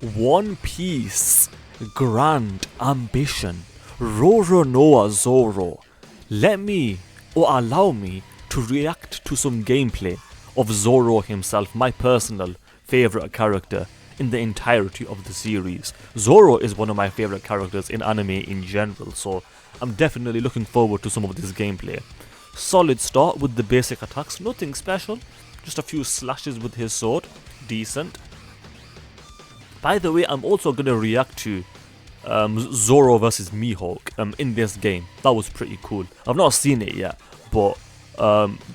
One Piece, Grand Ambition, Roronoa Zoro. Let me, or allow me, to react to some gameplay of Zoro himself, my personal favourite character in the entirety of the series. Zoro is one of my favourite characters in anime in general, so I'm definitely looking forward to some of this gameplay. Solid start with the basic attacks, nothing special, just a few slashes with his sword, decent. By the way, I'm also going to react to Zoro versus Mihawk in this game. That was pretty cool. I've not seen it yet, but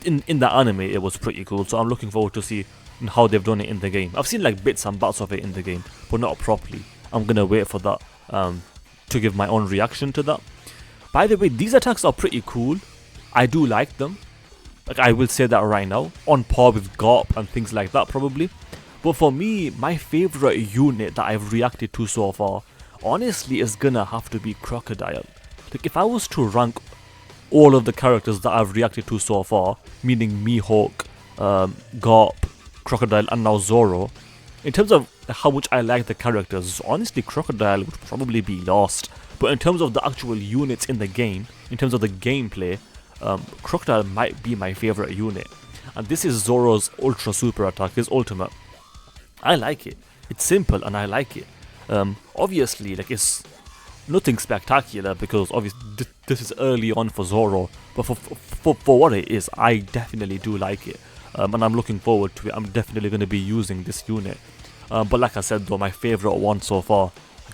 in the anime it was pretty cool, so I'm looking forward to see how they've done it in the game. I've seen like bits and bats of it in the game, but not properly. I'm going to wait for that to give my own reaction to that. By the way, these attacks are pretty cool. I do like them. Like, I will say that right now, on par with Garp and things like that probably. But for me, my favourite unit that I've reacted to so far, honestly, is gonna have to be Crocodile. Like, if I was to rank all of the characters that I've reacted to so far, meaning Mihawk, Garp, Crocodile, and now Zoro, in terms of how much I like the characters, honestly, Crocodile would probably be lost. But in terms of the actual units in the game, in terms of the gameplay, Crocodile might be my favourite unit. And this is Zoro's ultra super attack, his ultimate. I like it. It's simple and I like it. Obviously, like, it's nothing spectacular because obviously this is early on for Zoro. But for what it is, I definitely do like it. And I'm looking forward to it. I'm definitely going to be using this unit. But like I said though, my favourite one so far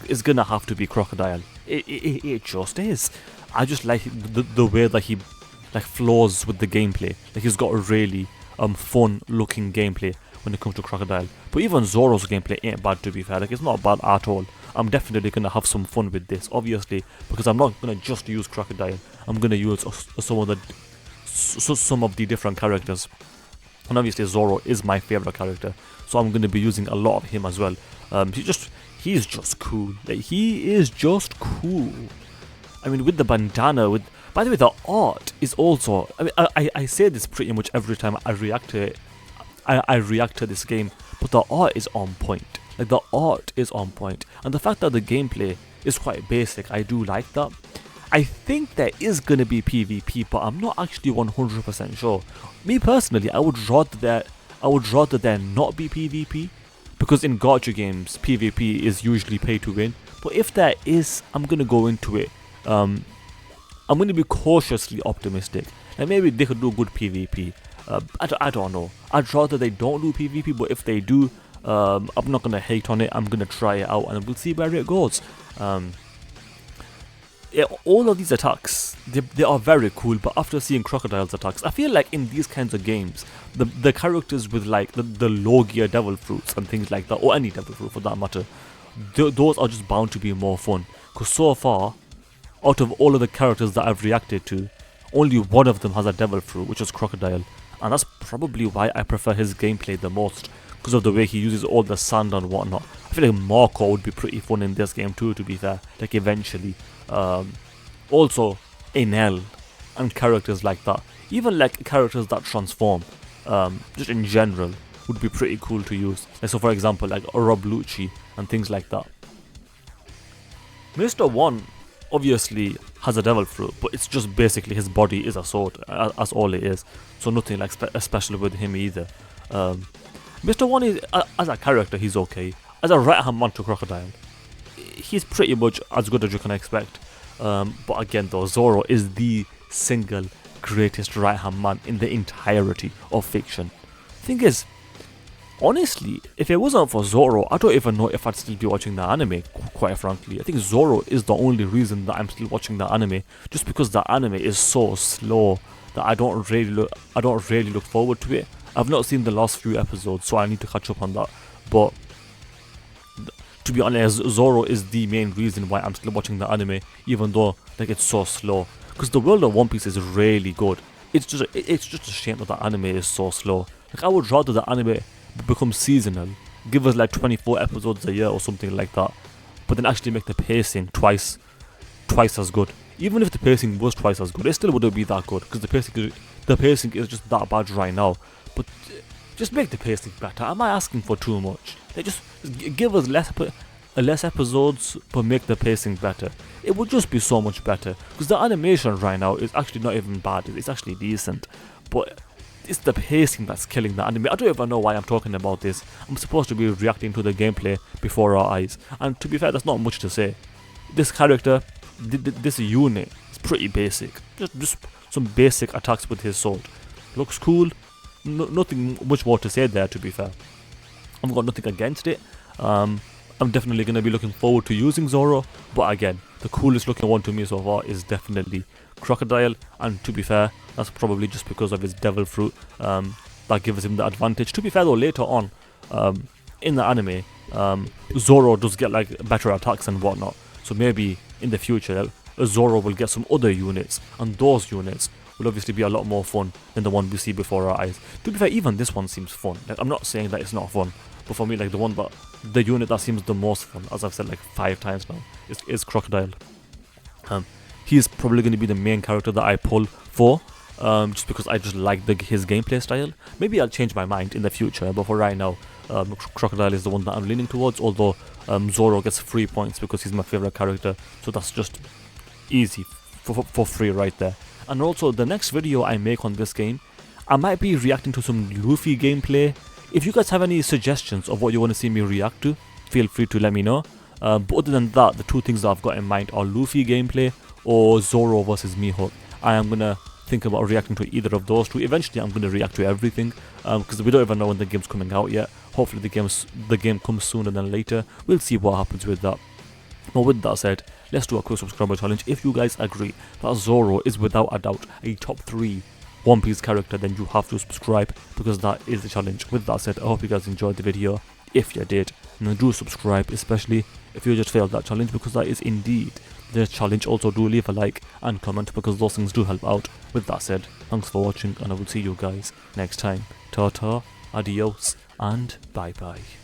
is going to have to be Crocodile. It just is. I just like the way that he like flows with the gameplay. Like, he's got a really fun looking gameplay when it comes to Crocodile. But even Zoro's gameplay ain't bad, to be fair. Like, it's not bad at all. I'm definitely gonna have some fun with this, obviously, because I'm not gonna just use Crocodile. I'm gonna use some of the different characters. And obviously Zoro is my favourite character, so I'm gonna be using a lot of him as well. He's just cool. Like, he is just cool. I mean, with the bandana, by the way, the art is also, I mean, I say this pretty much every time I react to it. I react to this game, but the art is on point. Like, the art is on point, and the fact that the gameplay is quite basic, I do like that. I think there is gonna be PvP, but I'm not actually 100% sure. Me personally, I would rather there not be PvP, because in gacha games, PvP is usually pay to win. But if there is, I'm gonna go into it. I'm gonna be cautiously optimistic, and maybe they could do good PvP. I don't know. I'd rather they don't do PvP, but if they do, I'm not gonna hate on it. I'm gonna try it out, and we'll see where it goes. Yeah, all of these attacks, they are very cool. But after seeing Crocodile's attacks, I feel like in these kinds of games, the characters with like the low gear devil fruits and things like that, or any devil fruit for that matter, those are just bound to be more fun. Because so far, out of all of the characters that I've reacted to, only one of them has a devil fruit, which is Crocodile. And that's probably why I prefer his gameplay the most, because of the way he uses all the sand and whatnot. I feel like Marco would be pretty fun in this game too, to be fair, like eventually. Also, Enel and characters like that. Even like characters that transform, just in general, would be pretty cool to use. Like, so for example, like Rob Lucci and things like that. Mr. One obviously has a devil fruit, but it's just basically his body is a sword, that's all it is. So nothing like special with him either. Mr. One is, as a character, he's okay. As a right hand man to Crocodile, he's pretty much as good as you can expect. But again though, Zoro is the single greatest right hand man in the entirety of fiction. Thing is, honestly, if it wasn't for Zoro, I don't even know if I'd still be watching the anime, quite frankly. I think Zoro is the only reason that I'm still watching the anime, just because the anime is so slow that I don't really look forward to it. I've not seen the last few episodes, so I need to catch up on that. But to be honest, Zoro is the main reason why I'm still watching the anime, even though like it's so slow. Because the world of One Piece is really good. It's just a shame that the anime is so slow. Like, I would rather the anime become seasonal, give us like 24 episodes a year or something like that, but then actually make the pacing twice as good. Even if the pacing was twice as good, it still wouldn't be that good, because the pacing is just that bad right now. But Just make the pacing better. Am I asking for too much? They just give us less episodes, but make the pacing better. It would just be so much better. Because the animation right now is actually not even bad. It's actually decent. But it's the pacing that's killing the anime. I don't even know why I'm talking about this. I'm supposed to be reacting to the gameplay before our eyes. And to be fair, that's not much to say. This character, this unit, is pretty basic. Just some basic attacks with his sword. Looks cool. Nothing much more to say there, to be fair. I've got nothing against it. I'm definitely going to be looking forward to using Zoro. But again, the coolest looking one to me so far is definitely Crocodile. And to be fair, that's probably just because of his devil fruit. That gives him the advantage. To be fair though, later on in the anime, Zoro does get like better attacks and whatnot. So maybe in the future, Zoro will get some other units. And those units will obviously be a lot more fun than the one we see before our eyes. To be fair, even this one seems fun. Like, I'm not saying that it's not fun, but for me, like the unit that seems the most fun, as I've said like 5 times now, is Crocodile. He's probably going to be the main character that I pull for, just because I just like his gameplay style. Maybe I'll change my mind in the future, but for right now, Crocodile is the one that I'm leaning towards, although Zoro gets 3 points because he's my favorite character, so that's just easy for free right there. And also, the next video I make on this game, I might be reacting to some Luffy gameplay. If you guys have any suggestions of what you want to see me react to, feel free to let me know. But other than that, the 2 things that I've got in mind are Luffy gameplay or Zoro versus Mihawk. I am going to think about reacting to either of those 2. Eventually, I'm going to react to everything, because we don't even know when the game's coming out yet. Hopefully, the game comes sooner than later. We'll see what happens with that. But with that said, let's do a quick subscriber challenge. If you guys agree that Zoro is without a doubt a top 3 One Piece character, then you have to subscribe, because that is the challenge. With that said, I hope you guys enjoyed the video. If you did, then do subscribe, especially if you just failed that challenge, because that is indeed the challenge. Also, do leave a like and comment, because those things do help out. With that said, thanks for watching, and I will see you guys next time. Ta-ta, adios, and bye-bye.